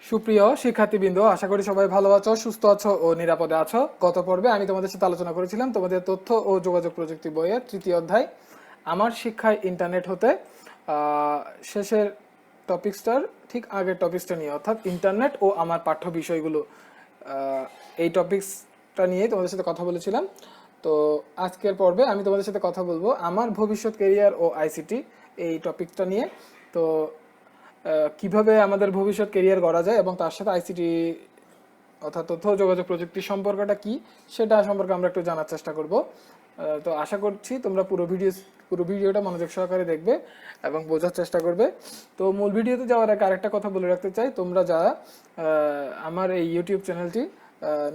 সুপ্রিয় শিক্ষার্থীবৃন্দ, আশা করি সবাই ভালো আছো, সুস্থ আছো ও নিরাপদে আছো। গত পর্বে আমি তোমাদের সাথে আলোচনা করেছিলাম তোমাদের তথ্য ও যোগাযোগ প্রযুক্তি বইয়ের তৃতীয় অধ্যায় আমার শিক্ষায় ইন্টারনেট হতে শেষের টপিক্সটার ঠিক আগের টপিক্সটা নিয়ে, অর্থাৎ ইন্টারনেট ও আমার পাঠ্য বিষয়গুলো। এই টপিক্সটা নিয়ে তোমাদের সাথে কথা বলেছিলাম। তো আজকের পর্বে আমি তোমাদের সাথে কথা বলবো আমার ভবিষ্যৎ কেরিয়ার ও আইসিটি এই টপিকটা নিয়ে। তো কিভাবে আমাদের ভবিষ্যৎ কেরিয়ার গড়া যায় এবং তার সাথে আইসিটি অর্থাৎ তথ্য ও যোগাযোগ প্রযুক্তির সম্পর্কটা কি সেটা সম্পর্কে আমরা একটু জানার চেষ্টা করব। তো আশা করছি তোমরা পুরো ভিডিওটা মনোযোগ সহকারে দেখবে এবং বোঝার চেষ্টা করবে। তো মূল ভিডিওতে যাওয়ার আগে আরেকটা কথা বলে রাখতে চাই, তোমরা যারা আমার এই ইউটিউব চ্যানেলটি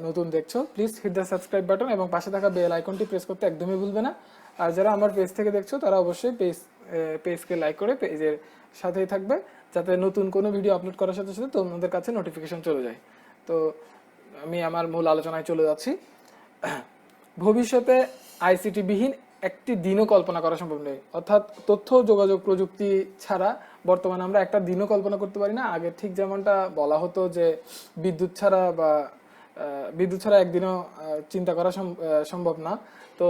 নতুন দেখছো, please hit the subscribe button এবং পাশে থাকা বেল আইকনটি প্রেস করতে একদমই ভুলবে না। আর যারা আমার পেজ থেকে দেখছো তারা অবশ্যই পেজকে লাইক করে পেজের সাথেই থাকবে, যাতে নতুন কোনো ভিডিও আপলোড করার সাথে সাথে তোমাদের কাছে নোটিফিকেশন চলে যায়। তো আমি আমার মূল আলোচনায় চলে যাচ্ছি। ভবিষ্যতে আইসিটি বিহীন একটি দিনও কল্পনা করা সম্ভব নয়, অর্থাৎ তথ্য যোগাযোগ প্রযুক্তি ছাড়া বর্তমানে আমরা একটা দিনও কল্পনা করতে পারি না। আগে ঠিক যেমনটা বলা হতো যে বিদ্যুৎ ছাড়া একদিনও চিন্তা করা সম্ভব না। তো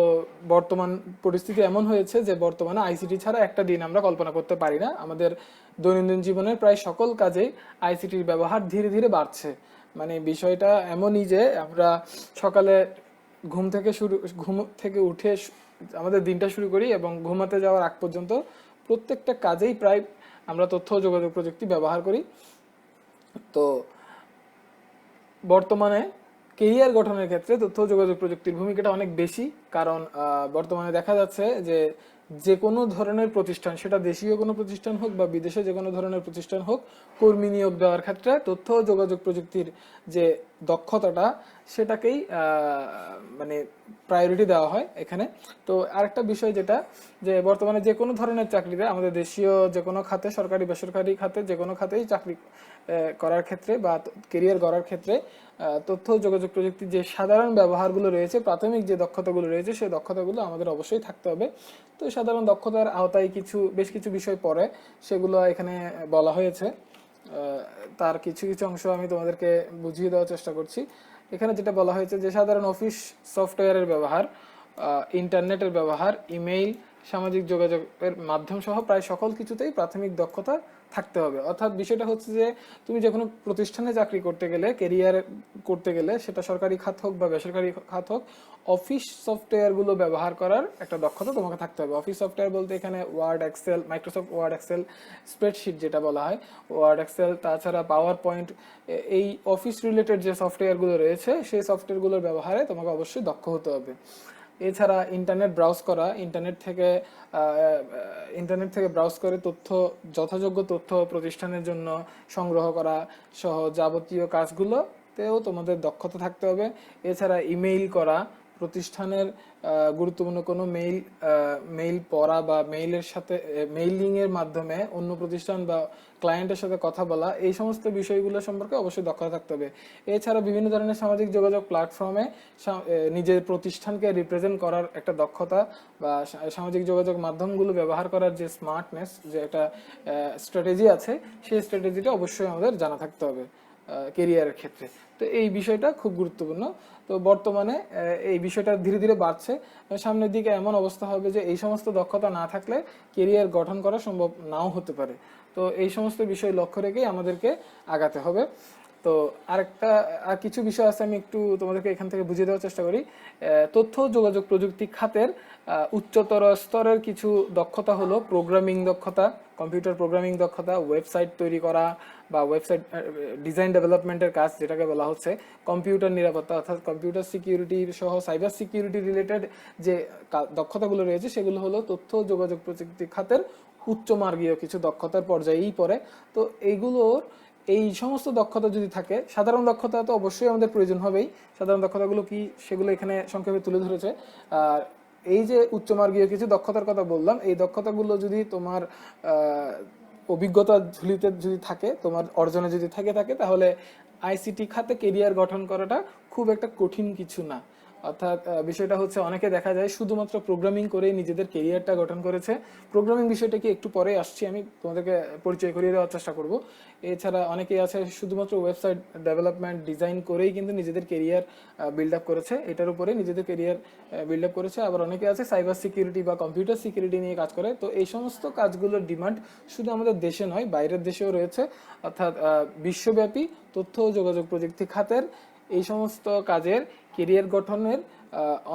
বর্তমান পরিস্থিতি এমন হয়েছে যে বর্তমানে আইসিটি ছাড়া একটা দিন আমরা কল্পনা করতে পারি না। আমাদের দৈনন্দিন জীবনের প্রায় সকল কাজেই আইসিটির ব্যবহার ধীরে ধীরে বাড়ছে। মানে বিষয়টা এমনই যে আমরা সকালে ঘুম থেকে উঠে আমাদের দিনটা শুরু করি এবং ঘুমাতে যাওয়ার আগ পর্যন্ত প্রত্যেকটা কাজেই প্রায় আমরা তথ্য ও যোগাযোগ প্রযুক্তি ব্যবহার করি। তো বর্তমানে কেরিয়ার গঠনের ক্ষেত্রে তথ্য যোগাযোগ প্রযুক্তির ভূমিকাটা অনেক বেশি, কারণ বর্তমানে দেখা যাচ্ছে যে যে কোনো ধরনের প্রতিষ্ঠান, সেটা দেশীয় কোনো প্রতিষ্ঠান হোক বা বিদেশে যে কোনো ধরনের প্রতিষ্ঠান হোক, কর্মী নিয়োগ দেওয়ার ক্ষেত্রে তথ্য যোগাযোগ প্রযুক্তির যে দক্ষতাটা সেটাকেই মানে প্রায়োরিটি দেওয়া হয় এখানে। তো আরেকটা বিষয় যেটা, যে বর্তমানে যে কোনো ধরনের চাকরিতে আমাদের দেশীয় যে কোনো খাতে, সরকারি বেসরকারি খাতে, যে কোনো খাতেই চাকরি করার ক্ষেত্রে বা কেরিয়ার গড়ার ক্ষেত্রে তথ্য যোগাযোগ প্রযুক্তির যে সাধারণ ব্যবহারগুলো রয়েছে, প্রাথমিক যে দক্ষতাগুলো রয়েছে, সেই দক্ষতাগুলো আমাদের অবশ্যই থাকতে হবে। তো সাধারণ দক্ষতার আওতায় বেশ কিছু বিষয় পড়ে, সেগুলো এখানে বলা হয়েছে। তার কিছু কিছু অংশ আমি তোমাদেরকে বুঝিয়ে দেওয়ার চেষ্টা করছি। এখানে যেটা বলা হয়েছে যে সাধারণ অফিস সফটওয়্যারের ব্যবহার, ইন্টারনেটের ব্যবহার, ইমেইল, সামাজিক যোগাযোগের মাধ্যম সহ প্রায় সকল কিছুতেই প্রাথমিক দক্ষতা থাকতে হবে। অর্থাৎ বিষয়টা হচ্ছে যে তুমি যে কোনো প্রতিষ্ঠানে চাকরি করতে গেলে, কেরিয়ার করতে গেলে, সেটা সরকারি খাত হোক বা বেসরকারি খাত হোক, অফিস সফটওয়্যারগুলো ব্যবহার করার একটা দক্ষতা তোমাকে থাকতে হবে। অফিস সফটওয়্যার বলতে এখানে Word, Excel, Microsoft Word, Excel, spreadsheet যেটা বলা হয়, ওয়ার্ড, এক্সেল, তাছাড়া পাওয়ার পয়েন্ট, এই অফিস রিলেটেড যে সফটওয়্যারগুলো রয়েছে সেই সফটওয়্যারগুলোর ব্যবহারে তোমাকে অবশ্যই দক্ষ হতে হবে। এছাড়া ইন্টারনেট ব্রাউজ করা, ইন্টারনেট থেকে ব্রাউজ করে যথাযোগ্য তথ্য প্রতিষ্ঠানের জন্য সংগ্রহ করা সহ যাবতীয় কাজগুলোতেও তোমাদের দক্ষতা থাকতে হবে। এছাড়া ইমেইল করা, প্রতিষ্ঠানের গুরুত্বপূর্ণ কোনো মেইল পড়া বা মেইলিং এর মাধ্যমে অন্য প্রতিষ্ঠান বা ক্লায়েন্টের সাথে কথা বলা, এই সমস্ত বিষয়গুলো সম্পর্কে অবশ্যই দক্ষতা থাকতে হবে। এছাড়া বিভিন্ন ধরনের সামাজিক যোগাযোগ প্ল্যাটফর্মে নিজের প্রতিষ্ঠানকে রিপ্রেজেন্ট করার একটা দক্ষতা বা সামাজিক যোগাযোগ মাধ্যমগুলো ব্যবহার করার যে স্মার্টনেস, যে একটা স্ট্র্যাটেজি আছে, সেই স্ট্র্যাটেজিটা অবশ্যই আমাদের জানা থাকতে হবে কেরিয়ারের ক্ষেত্রে। তো এই বিষয়টা খুব গুরুত্বপূর্ণ। তো বর্তমানে এই বিষয়টা ধীরে ধীরে বাড়ছে। সামনের দিকে এমন অবস্থা হবে যে এই সমস্ত দক্ষতা না থাকলে কেরিয়ার গঠন করা সম্ভব নাও হতে পারে। তো এই সমস্ত বিষয় লক্ষ্য রেখেই আমাদেরকে আগাতে হবে। তো আর কিছু বিষয় আছে, আমি একটু তোমাদেরকে এখান থেকে বুঝিয়ে দেওয়ার চেষ্টা করি। তথ্য যোগাযোগ প্রযুক্তি খাতের উচ্চতর স্তরের কিছু দক্ষতা হলো প্রোগ্রামিং দক্ষতা, কম্পিউটার প্রোগ্রামিং দক্ষতা, ওয়েবসাইট তৈরি করা বা ওয়েবসাইট ডিজাইন ডেভেলপমেন্টের কাজ যেটাকে বলা হচ্ছে, কম্পিউটার নিরাপত্তা অর্থাৎ কম্পিউটার সিকিউরিটি সহ সাইবার সিকিউরিটি রিলেটেড যে দক্ষতাগুলো রয়েছে, সেগুলো হলো তথ্য যোগাযোগ প্রযুক্তি খাতের উচ্চমার্গীয় কিছু দক্ষতার পর্যায়েই পড়ে। তো এই সমস্ত দক্ষতা যদি থাকে, সাধারণ দক্ষতা তো অবশ্যই আমাদের প্রয়োজন হবেই। সাধারণ দক্ষতাগুলো কি সেগুলো এখানে সংক্ষেপে তুলে ধরেছে। আর এই যে উচ্চমার্গীয় কিছু দক্ষতার কথা বললাম, এই দক্ষতাগুলো যদি তোমার অভিজ্ঞতা ঝুলিতে যদি থাকে, তোমার অর্জনে যদি থাকে তাহলে আইসিটি খাতে কেরিয়ার গঠন করাটা খুব একটা কঠিন কিছু না। অর্থাৎ বিষয়টা হচ্ছে অনেকে দেখা যায় শুধুমাত্র প্রোগ্রামিং করে নিজেদের কেরিয়ারটা গঠন করেছে। প্রোগ্রামিং বিষয়টা কি একটু পরে আসছি, আমি তোমাদেরকে পরিচয় করিয়ে দেওয়ার চেষ্টা করব। এছাড়া অনেকেই আছে শুধুমাত্র ওয়েবসাইট ডেভেলপমেন্ট ডিজাইন করেই কিন্তু নিজেদের কেরিয়ার বিল্ড আপ করেছে, এটার উপরে নিজেদের কেরিয়ার বিল্ড আপ করেছে। আবার অনেকে আছে সাইবার সিকিউরিটি বা কম্পিউটার সিকিউরিটি নিয়ে কাজ করে। তো এই সমস্ত কাজগুলোর ডিমান্ড শুধু আমাদের দেশে নয়, বাইরের দেশেও রয়েছে। অর্থাৎ বিশ্বব্যাপী তথ্য ও যোগাযোগ প্রযুক্তি খাতের এই সমস্ত কাজের কেরিয়ার গঠনের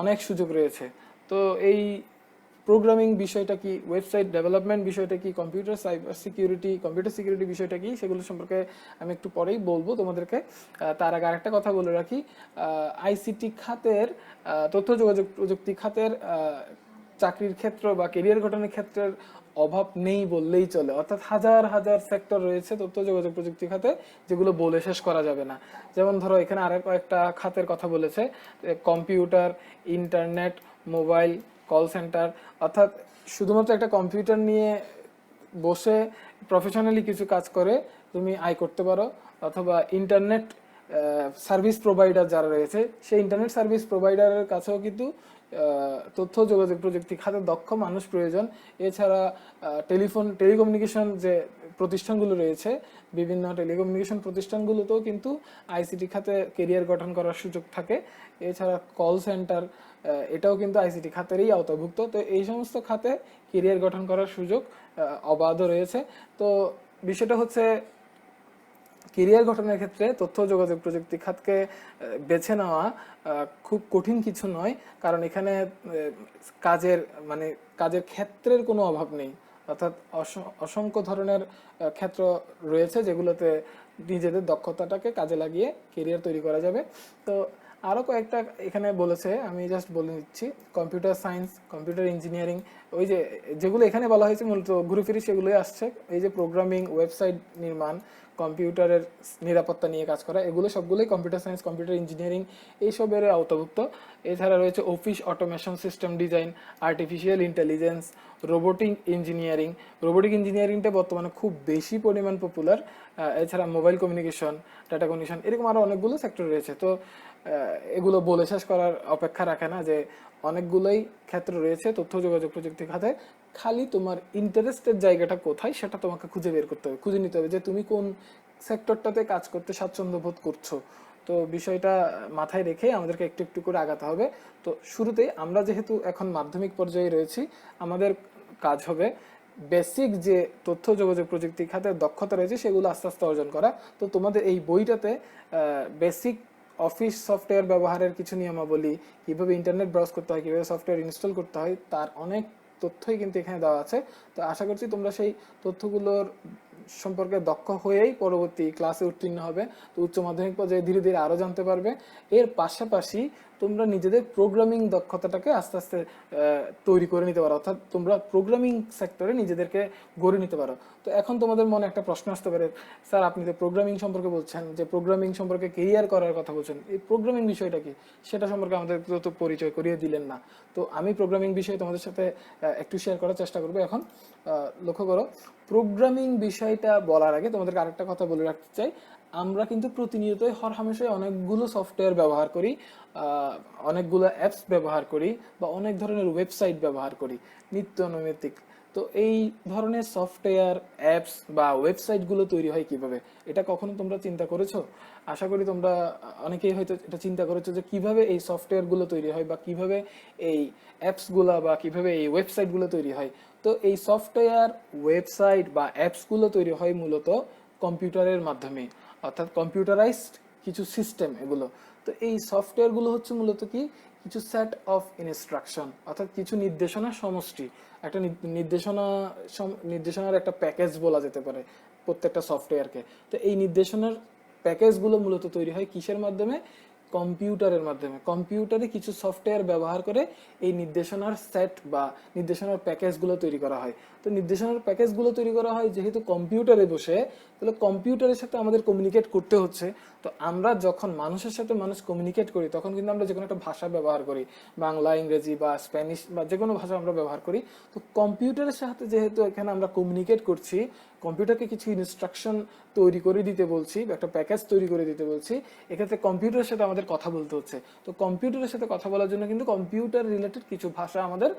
অনেক সুযোগ রয়েছে। তো এই প্রোগ্রামিং বিষয়টা কি, ওয়েবসাইট ডেভেলপমেন্ট বিষয়টা কি, কম্পিউটার সিকিউরিটি বিষয়টা কি, সেগুলো সম্পর্কে আমি একটু পরেই বলবো তোমাদেরকে। তার আগে আরেকটা কথা বলে রাখি, আইসিটি খাতের তথ্য যোগাযোগ প্রযুক্তি খাতের চাকরির ক্ষেত্র বা কেরিয়ার গঠনের ক্ষেত্রের অভাব নেই বললেই চলে। অর্থাৎ হাজার হাজার সেক্টর রয়েছে তথ্য যোগাযোগ প্রযুক্তি খাতে, যেগুলো বলে শেষ করা যাবে না। যেমন ধরো এখানে আরো কয়েকটা খাতের কথা বলেছে, computer, internet, mobile, call centre. অর্থাৎ শুধুমাত্র একটা কম্পিউটার নিয়ে বসে প্রফেশনালি কিছু কাজ করে তুমি আয় করতে পারো, অথবা ইন্টারনেট সার্ভিস প্রোভাইডার যারা রয়েছে সেই ইন্টারনেট সার্ভিস প্রোভাইডারের কাছেও কিন্তু তথ্য যোগাযোগ প্রযুক্তি খাতে দক্ষ মানুষ প্রয়োজন। এছাড়া টেলিকমিউনিকেশন যে প্রতিষ্ঠানগুলো রয়েছে, বিভিন্ন টেলিকমিউনিকেশন প্রতিষ্ঠানগুলোতেও কিন্তু আইসিটি খাতে কেরিয়ার গঠন করার সুযোগ থাকে। এছাড়া কল সেন্টার, এটাও কিন্তু আইসিটি খাতেরই আওতাভুক্ত। তো এই সমস্ত খাতে কেরিয়ার গঠন করার সুযোগ অবাধ রয়েছে। তো বিষয়টা হচ্ছে কেরিয়ার গঠনের ক্ষেত্রে তথ্য যোগাযোগ প্রযুক্তি খাতকে বেছে নেওয়া খুব কঠিন কিছু নয়, কারণ এখানে কাজের মানে কাজের ক্ষেত্রের কোনো অভাব নেই। অর্থাৎ অসংখ্য ধরনের ক্ষেত্র রয়েছে যেগুলোতে নিজেদের দক্ষতাটাকে কাজে লাগিয়ে কেরিয়ার তৈরি করা যাবে। তো আরও কয়েকটা এখানে বলেছে, আমি জাস্ট বলে নিচ্ছি। কম্পিউটার সায়েন্স, কম্পিউটার ইঞ্জিনিয়ারিং, ওই যে যেগুলো এখানে বলা হয়েছে মূলত ঘুরে ফিরে সেগুলোই আসছে। এই যে প্রোগ্রামিং, ওয়েবসাইট নির্মাণ, কম্পিউটারের নিরাপত্তা নিয়ে কাজ করা, এগুলো সবগুলোই কম্পিউটার সায়েন্স, কম্পিউটার ইঞ্জিনিয়ারিং এইসবের আওতাভুক্ত। এছাড়া রয়েছে office automation system design, artificial intelligence, robotic ইঞ্জিনিয়ারিংটা বর্তমানে খুব বেশি পরিমাণ পপুলার। এছাড়া মোবাইল কমিউনিকেশন, ডাটা কমিউনিকেশন, এরকম আরও অনেকগুলো সেক্টর রয়েছে। তো এগুলো বলে শেষ করার অপেক্ষা রাখে না যে অনেকগুলোই ক্ষেত্র রয়েছে তথ্য যোগাযোগ প্রযুক্তি খাতে। খালি তোমার ইন্টারেস্টের জায়গাটা কোথায় সেটা তোমাকে খুঁজে বের করতে হবে, খুঁজে নিতে হবে যে তুমি কোন সেক্টরটাতে কাজ করতে স্বাচ্ছন্দ্য বোধ করছো। তো বিষয়টা মাথায় রেখে আমাদেরকে একটু একটু করে আগাতে হবে। তো শুরুতেই আমরা যেহেতু এখন মাধ্যমিক পর্যায়ে রয়েছি, আমাদের কাজ হবে বেসিক যে তথ্য যোগাযোগ প্রযুক্তি খাতের দক্ষতা রয়েছে সেগুলো আস্তে আস্তে অর্জন করা। তো তোমাদের এই বইটাতে বেসিক অফিস সফটওয়্যার ব্যবহারের কিছু নিয়মাবলী, কিভাবে ইন্টারনেট ব্রাউজ করতে হয়, কিভাবে সফটওয়্যার ইনস্টল করতে হয়, তার অনেক তথ্যই কিন্তু এখানে দেওয়া আছে। তো আশা করছি তোমরা সেই তথ্যগুলোর সম্পর্কে দক্ষ হয়েই পরবর্তী ক্লাসে উত্তীর্ণ হবে। তো উচ্চ মাধ্যমিক পর্যায়ে ধীরে ধীরে আরও জানতে পারবে। এর পাশাপাশি তোমরা নিজেদের প্রোগ্রামিং দক্ষতাটাকে আস্তে আস্তে তৈরি করে নিতে পারো, অর্থাৎ তোমরা প্রোগ্রামিং সেক্টরে নিজেদেরকে গড়ে নিতে পারো। তো এখন তোমাদের মনে একটা প্রশ্ন আসতে পারে, স্যার আপনি তো প্রোগ্রামিং সম্পর্কে বলছেন, যে প্রোগ্রামিং সম্পর্কে কেরিয়ার করার কথা বলছেন, এই প্রোগ্রামিং বিষয়টা কি, সেটা সম্পর্কে আমাদের তো পরিচয় করিয়ে দিলেন না। তো আমি প্রোগ্রামিং বিষয়ে তোমাদের সাথে একটু শেয়ার করার চেষ্টা করবো। এখন লক্ষ্য করো, প্রোগ্রামিং বিষয়টা বলার আগে তোমাদেরকে আরেকটা কথা বলে রাখতে চাই। আমরা কিন্তু প্রতিনিয়তই হরহামেশাই অনেকগুলো সফটওয়্যার ব্যবহার করি, অনেকগুলো অ্যাপস ব্যবহার করি, বা অনেক ধরনের ওয়েবসাইট ব্যবহার করি নিত্য নৈমিত্তিক। তো এই ধরনের সফটওয়্যার, অ্যাপস বা ওয়েবসাইটগুলো তৈরি হয় কিভাবে, এটা কখনো তোমরা চিন্তা করেছো? আশা করি তোমরা অনেকেই হয়তো এটা চিন্তা করেছো যে কিভাবে এই সফটওয়্যারগুলো তৈরি হয়, বা কিভাবে এই অ্যাপসগুলো বা কিভাবে এই ওয়েবসাইটগুলো তৈরি হয়। তো এই সফটওয়্যার, ওয়েবসাইট বা অ্যাপসগুলো তৈরি হয় মূলত কম্পিউটারের মাধ্যমে, অর্থাৎ কম্পিউটারাইজড কিছু সিস্টেম এগুলো। তো এই সফটওয়্যারগুলো হচ্ছে মূলত কি, কিছু সেট অফ ইনস্ট্রাকশন, অর্থাৎ কিছু নির্দেশনা সমষ্টি, একটা নির্দেশনার একটা প্যাকেজ বলা যেতে পারে প্রত্যেকটা সফটওয়্যারকে। তো এই নির্দেশনার প্যাকেজগুলো মূলত তৈরি হয় কিসের মাধ্যমে? কম্পিউটারের মাধ্যমে। কম্পিউটারে কিছু সফটওয়্যার ব্যবহার করে এই নির্দেশনার সেট বা নির্দেশনার প্যাকেজগুলো তৈরি করা হয়। তো নির্দেশনার প্যাকেজগুলো তৈরি করা হয় যেহেতু কম্পিউটারে বসে, তাহলে কম্পিউটারের সাথে আমাদের কমিউনিকেট করতে হচ্ছে। তো আমরা যখন মানুষের সাথে মানুষ কমিউনিকেট করি তখন কিন্তু আমরা যে কোনো একটা ভাষা ব্যবহার করি, বাংলা, ইংরেজি বা স্প্যানিশ বা যে কোনো ভাষা আমরা ব্যবহার করি। তো কম্পিউটারের সাথে যেহেতু এখানে আমরা কমিউনিকেট করছি, কম্পিউটারকে কিছু ইনস্ট্রাকশন তৈরি করে দিতে বলছি বা একটা প্যাকেজ তৈরি করে দিতে বলছি, এক্ষেত্রে কম্পিউটারের সাথে আমাদের কথা বলতে হচ্ছে। তো কম্পিউটারের সাথে কথা বলার জন্য কিন্তু কম্পিউটার রিলেটেড কিছু ভাষা আমাদের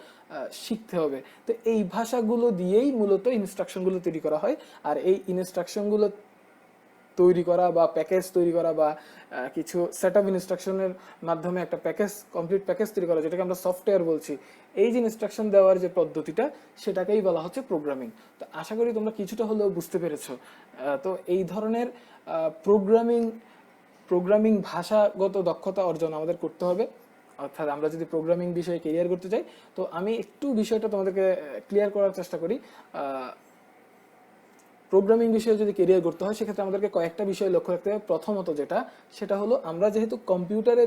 শিখতে হবে। তো এই ভাষাগুলো দিয়েই মূলত ইনস্ট্রাকশনগুলো তৈরি করা হয়। আর এই ইনস্ট্রাকশনগুলো তৈরি করা বা প্যাকেজ তৈরি করা বা কিছু সেট অফ ইনস্ট্রাকশনের মাধ্যমে একটা প্যাকেজ, কমপ্লিট প্যাকেজ তৈরি করা, যেটাকে আমরা সফটওয়্যার বলছি, এই যে ইনস্ট্রাকশন দেওয়ার যে পদ্ধতিটা, সেটাকেই বলা হচ্ছে প্রোগ্রামিং। তো আশা করি তোমরা কিছুটা হলেও বুঝতে পেরেছো। তো এই ধরনের প্রোগ্রামিং প্রোগ্রামিং ভাষাগত দক্ষতা অর্জন আমাদের করতে হবে। অর্থাৎ আমরা যদি প্রোগ্রামিং বিষয়ে কেরিয়ার করতে চাই, তো আমি একটু বিষয়টা তোমাদেরকে ক্লিয়ার করার চেষ্টা করি। প্রোগ্রামিং বিষয়ে যদি কেরিয়ার করতে হয় সেক্ষেত্রে আমাদেরকে কয়েকটা বিষয় লক্ষ্য রাখতে হবে। প্রথমত সেটা হলো আমরা যেহেতু কম্পিউটারে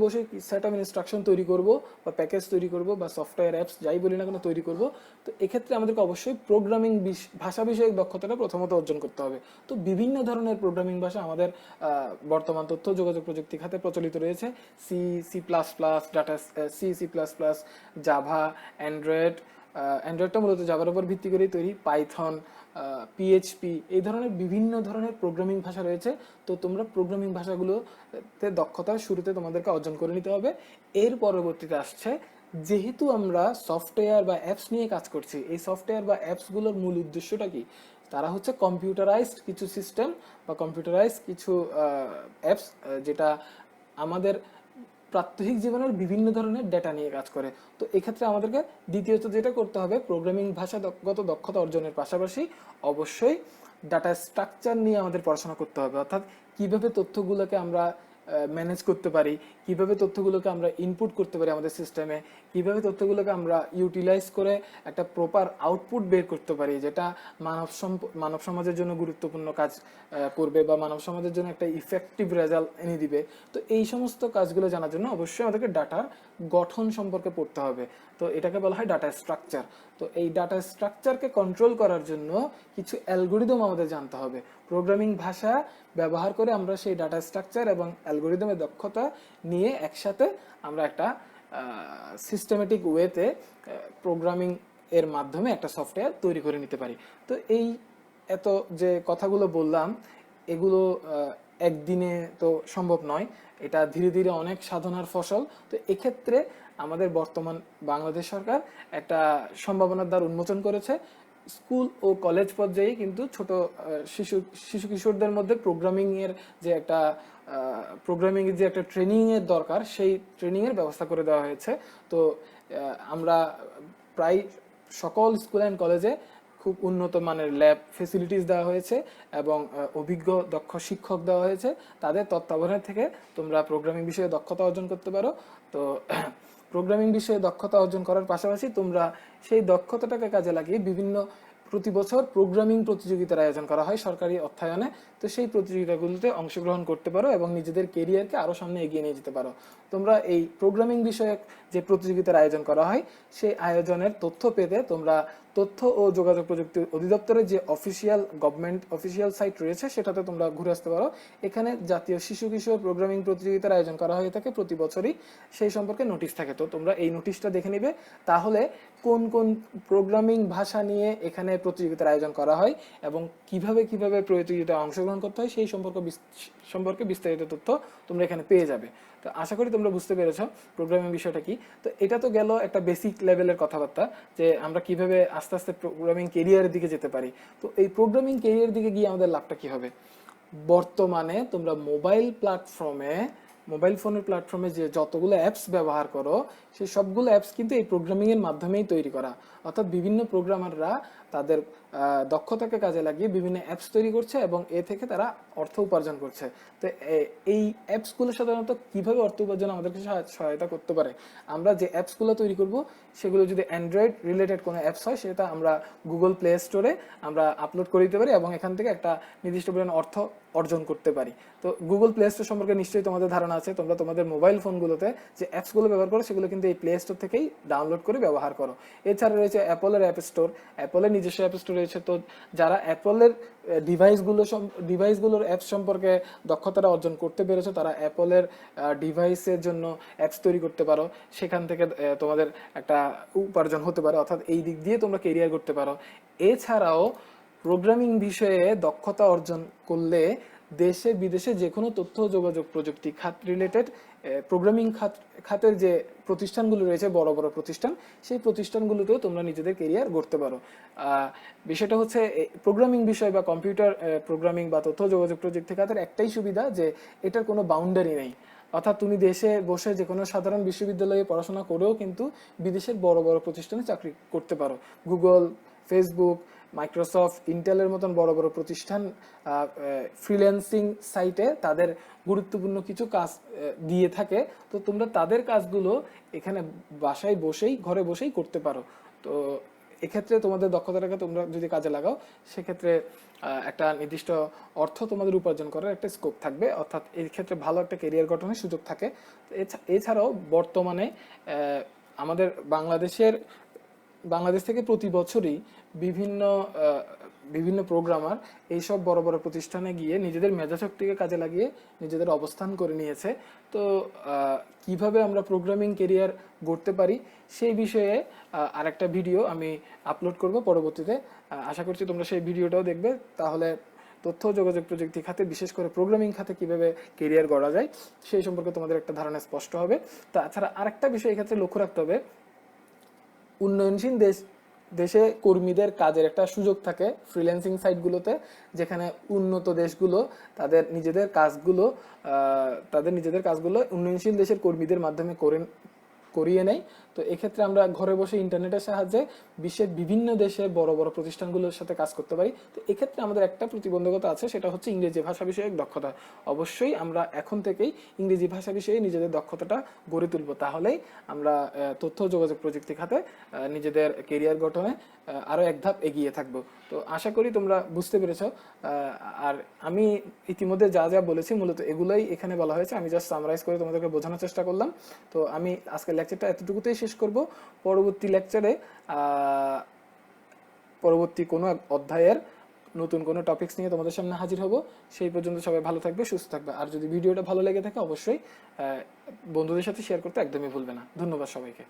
বসে সেট অফ ইনস্ট্রাকশন তৈরি করব বা প্যাকেজ তৈরি করব বা সফটওয়্যার অ্যাপস যাই বলি না কেন তৈরি করব, তো এক্ষেত্রে আমাদেরকে অবশ্যই প্রোগ্রামিং ভাষা বিষয়ক দক্ষতাটা প্রথমত অর্জন করতে হবে। তো বিভিন্ন ধরনের প্রোগ্রামিং ভাষা আমাদের বর্তমান তথ্য যোগাযোগ প্রযুক্তি খাতে প্রচলিত রয়েছে। C, C plus plus, C plus plus, Java, অ্যান্ড্রয়েডটা মূলত জাভার উপর ভিত্তি করেই তৈরি, পাইথন, পিএইচপি, এই ধরনের বিভিন্ন ধরনের প্রোগ্রামিং ভাষা রয়েছে। তো তোমরা প্রোগ্রামিং ভাষাগুলোতে দক্ষতা শুরুতে তোমাদেরকে অর্জন করে নিতে হবে। এর পরবর্তীতে আসছে, যেহেতু আমরা সফটওয়্যার বা অ্যাপস নিয়ে কাজ করছি, এই সফটওয়্যার বা অ্যাপসগুলোর মূল উদ্দেশ্যটা কি? তারা হচ্ছে কম্পিউটারাইজড কিছু সিস্টেম বা কম্পিউটারাইজড কিছু অ্যাপস, যেটা আমাদের প্রাত্যহিক জীবনের বিভিন্ন ধরনের ডেটা নিয়ে কাজ করে। তো এক্ষেত্রে আমাদেরকে দ্বিতীয়ত যেটা করতে হবে, প্রোগ্রামিং ভাষাগত দক্ষতা অর্জনের পাশাপাশি অবশ্যই ডাটা স্ট্রাকচার নিয়ে আমাদের পড়াশোনা করতে হবে। অর্থাৎ কিভাবে তথ্যগুলোকে আমরা ম্যানেজ করতে পারি, কিভাবে তথ্যগুলোকে আমরা ইনপুট করতে পারি আমাদের সিস্টেমে, কিভাবে তথ্যগুলোকে আমরা ইউটিলাইজ করে একটা প্রপার আউটপুট বের করতে পারি, যেটা মানব সমাজের জন্য গুরুত্বপূর্ণ কাজ করবে বা মানব সমাজের জন্য একটা ইফেক্টিভ রেজাল্ট এনে দিবে। তো এই সমস্ত কাজগুলো জানার জন্য অবশ্যই আমাদেরকে ডাটার গঠন সম্পর্কে পড়তে হবে। তো এটাকে বলা হয় ডাটা স্ট্রাকচার। তো এই ডাটা স্ট্রাকচারকে কন্ট্রোল করার জন্য কিছু অ্যালগোরিদম আমাদের জানতে হবে। প্রোগ্রামিং ভাষা ব্যবহার করে আমরা সেই ডাটা স্ট্রাকচার এবং অ্যালগোরিদমের দক্ষতা নিয়ে একসাথে আমরা একটা সিস্টেমেটিক ওয়েতে প্রোগ্রামিং এর মাধ্যমে একটা সফটওয়্যার তৈরি করে নিতে পারি। তো এই এত যে কথাগুলো বললাম, এগুলো একদিনে তো সম্ভব নয়, এটা ধীরে ধীরে অনেক সাধনার ফসল। তো এক্ষেত্রে আমাদের বর্তমান বাংলাদেশ সরকার একটা সম্ভাবনার দ্বার উন্মোচন করেছে। স্কুল ও কলেজ পর্যায়ে কিন্তু ছোট শিশু কিশোরদের মধ্যে প্রোগ্রামিং এর যে একটা ট্রেনিং এর দরকার, সেই ট্রেনিং এর ব্যবস্থা করে দেওয়া হয়েছে। তো আমরা প্রায় সকল স্কুল অ্যান্ড কলেজে খুব উন্নত মানের ল্যাব ফেসিলিটিস দেওয়া হয়েছে এবং অভিজ্ঞ দক্ষ শিক্ষক দেওয়া হয়েছে। তাদের তত্ত্বাবধানে থেকে তোমরা প্রোগ্রামিং বিষয়ে দক্ষতা অর্জন করতে পারো। তো প্রোগ্রামিং বিষয়ে দক্ষতা অর্জন করার পাশাপাশি তোমরা সেই দক্ষতাটাকে কাজে লাগিয়ে প্রতি বছর প্রোগ্রামিং প্রতিযোগিতার আয়োজন করা হয় সরকারি অর্থায়নে। তো সেই প্রতিযোগিতাগুলোতে অংশগ্রহণ করতে পারো এবং নিজেদের কেরিয়ারকে আরো সামনে এগিয়ে নিয়ে যেতে পারো। তোমরা এই প্রোগ্রামিং বিষয়ক যে প্রতিযোগিতার আয়োজন করা হয়, সেই আয়োজনের তথ্য পেতে তোমরা তথ্য ও যোগাযোগ প্রযুক্তি অধিদপ্তরের যে গভর্নমেন্ট অফিসিয়াল সাইট রয়েছে, সেটাতে তোমরা ঘুরে আসতে পারো। এখানে জাতীয় শিশু কিশোর প্রোগ্রামিং প্রতিযোগিতার আয়োজন করা হয়ে থাকে প্রতি বছরই, সেই সম্পর্কে নোটিশ থাকে। তো তোমরা এই নোটিশটা দেখে নিবে, তাহলে কোন কোন প্রোগ্রামিং ভাষা নিয়ে এখানে প্রতিযোগিতার আয়োজন করা হয় এবং কিভাবে কিভাবে প্রতিযোগিতায় অংশগ্রহণ করতে হয় সেই সম্পর্কে বিস্তারিত তথ্য তোমরা এখানে পেয়ে যাবে। তো আশা করি তোমরা বুঝতে পেরেছো প্রোগ্রামিং বিষয়টা কি। তো এটা তো গেল একটা বেসিক লেভেলের কথাবার্তা, যে আমরা কিভাবে আস্তে আস্তে প্রোগ্রামিং কেরিয়ারের দিকে যেতে পারি। তো এই প্রোগ্রামিং কেরিয়ার দিকে গিয়ে আমাদের লাভটা কি হবে? বর্তমানে তোমরা মোবাইল ফোনের প্ল্যাটফর্মে যে যতগুলো অ্যাপস ব্যবহার করো, সেই সবগুলো অ্যাপস কিন্তু এই প্রোগ্রামিং এর মাধ্যমেই তৈরি করা। অর্থাৎ বিভিন্ন প্রোগ্রামাররা তাদের দক্ষতাকে কাজে লাগিয়ে বিভিন্ন অ্যাপস তৈরি করছে এবং এ থেকে তারা অর্থ উপার্জন করছে। তো এই অ্যাপসগুলো সাধারণত কিভাবে অর্থ উপার্জন আমাদেরকে সহায়তা করতে পারে? আমরা যে অ্যাপসগুলো তৈরি করব, সেগুলো যদি অ্যান্ড্রয়েড রিলেটেড কোনো অ্যাপস হয়, সেটা আমরা গুগল প্লে স্টোরে আমরা আপলোড করে দিতে পারি এবং এখান থেকে একটা নির্দিষ্ট পরিমাণ অর্থ অর্জন করতে পারি। তো গুগল প্লে স্টোর সম্পর্কে নিশ্চয়ই তোমাদের ধারণা আছে। তোমরা তোমাদের মোবাইল ফোনগুলোতে যে অ্যাপসগুলো ব্যবহার করো, সেগুলো কিন্তু এই প্লে স্টোর থেকেই ডাউনলোড করে ব্যবহার করো। এছাড়া রয়েছে রয়েছে অ্যাপলের অ্যাপ স্টোর, অ্যাপলের নিজস্ব অ্যাপ স্টোর রয়েছে। তো যারা অ্যাপলের ডিভাইসগুলোর অ্যাপস সম্পর্কে দক্ষতাটা অর্জন করতে পেরেছো, তারা অ্যাপলের ডিভাইসের জন্য অ্যাপস তৈরি করতে পারো, সেখান থেকে তোমাদের একটা উপার্জন হতে পারে, অর্থাৎ এই দিক দিয়ে তোমরা কেরিয়ার করতে পারো। এছাড়াও প্রোগ্রামিং বিষয়ে দক্ষতা অর্জন করলে দেশে বিদেশে যে কোনো তথ্য যোগাযোগ প্রযুক্তি খাত রিলেটেড প্রোগ্রামিং খাতের যে প্রতিষ্ঠানগুলো রয়েছে, বড় বড় প্রতিষ্ঠান, সেই প্রতিষ্ঠানগুলোতেও তোমরা নিজেদের কেরিয়ার গড়তে পারো। বিষয়টা হচ্ছে প্রোগ্রামিং বিষয় বা কম্পিউটার প্রোগ্রামিং বা তথ্য যোগাযোগ প্রযুক্তি খাতের একটাই সুবিধা যে এটার কোনো বাউন্ডারি নেই। অর্থাৎ তুমি দেশে বসে যে কোনো সাধারণ বিশ্ববিদ্যালয়ে পড়াশোনা করেও কিন্তু বিদেশের বড় বড় প্রতিষ্ঠানে চাকরি করতে পারো। গুগল, ফেসবুক, মাইক্রোসফট, ইন্টেলের মতন বড় বড় প্রতিষ্ঠান ফ্রিল্যান্সিং সাইটে তাদের গুরুত্বপূর্ণ কিছু কাজ দিয়ে থাকে। তো তোমরা তাদের কাজগুলো এখানে বাসায় বসেই, ঘরে বসেই করতে পারো। তো এক্ষেত্রে তোমাদের দক্ষতাটাকে তোমরা যদি কাজে লাগাও, সেক্ষেত্রে একটা নির্দিষ্ট অর্থ তোমাদের উপার্জন করার একটা স্কোপ থাকবে, অর্থাৎ এই ক্ষেত্রে ভালো একটা কেরিয়ার গঠনের সুযোগ থাকে। এছাড়াও বর্তমানে আমাদের বাংলাদেশ থেকে প্রতি বছরই বিভিন্ন বিভিন্ন প্রোগ্রামার এইসব বড় বড় প্রতিষ্ঠানে গিয়ে নিজেদের মেধাশক্তিকে কাজে লাগিয়ে নিজেদের অবস্থান করে নিয়েছে। তো কিভাবে আমরা প্রোগ্রামিং কেরিয়ার গড়তে পারি সেই বিষয়ে আরেকটা ভিডিও আমি আপলোড করব পরবর্তীতে। আশা করছি তোমরা সেই ভিডিওটাও দেখবে, তাহলে তথ্য যোগাযোগ প্রযুক্তি খাতে, বিশেষ করে প্রোগ্রামিং খাতে কিভাবে কেরিয়ার গড়া যায় সেই সম্পর্কে তোমাদের একটা ধারণা স্পষ্ট হবে। তাছাড়া আরেকটা বিষয় এক্ষেত্রে লক্ষ্য রাখতে হবে, উন্নয়নশীল দেশে কর্মীদের কাজের একটা সুযোগ থাকে ফ্রিল্যান্সিং সাইটগুলোতে, যেখানে উন্নত দেশগুলো তাদের নিজেদের কাজগুলো উন্নয়নশীল দেশের কর্মীদের মাধ্যমে করিয়ে নেয়। তো এক্ষেত্রে আমরা ঘরে বসে ইন্টারনেটের সাহায্যে বিশ্বের বিভিন্ন দেশে বড় বড় প্রতিষ্ঠানগুলোর সাথে কাজ করতে পারি। তো এক্ষেত্রে আমাদের একটা প্রতিবন্ধকতা আছে, সেটা হচ্ছে ইংরেজি ভাষা বিষয়ক দক্ষতা। অবশ্যই আমরা এখন থেকেই ইংরেজি ভাষা বিষয়ে নিজেদের দক্ষতাটা গড়ে তুলব, তাহলেই আমরা তথ্য যোগাযোগ প্রযুক্তি খাতে নিজেদের কেরিয়ার গঠনে আরো এক ধাপ এগিয়ে থাকবো। তো আশা করি তোমরা বুঝতে পেরেছো। আর আমি ইতিমধ্যে যা যা বলেছি মূলত এগুলোই এখানে বলা হয়েছে, আমি জাস্ট সামারাইজ করে তোমাদেরকে বোঝানোর চেষ্টা করলাম। তো আমি আজকের লেকচারটা এতটুকুতেই শেষ করব। পরবর্তী লেকচারে পরবর্তী কোনো অধ্যায়ের নতুন কোনো টপিকস নিয়ে তোমাদের সামনে হাজির হব। সেই পর্যন্ত সবাই ভালো থাকবে, সুস্থ থাকবে। আর যদি ভিডিওটা ভালো লেগে থাকে অবশ্যই বন্ধুদের সাথে শেয়ার করতে একদমই ভুলবে না। ধন্যবাদ সবাইকে।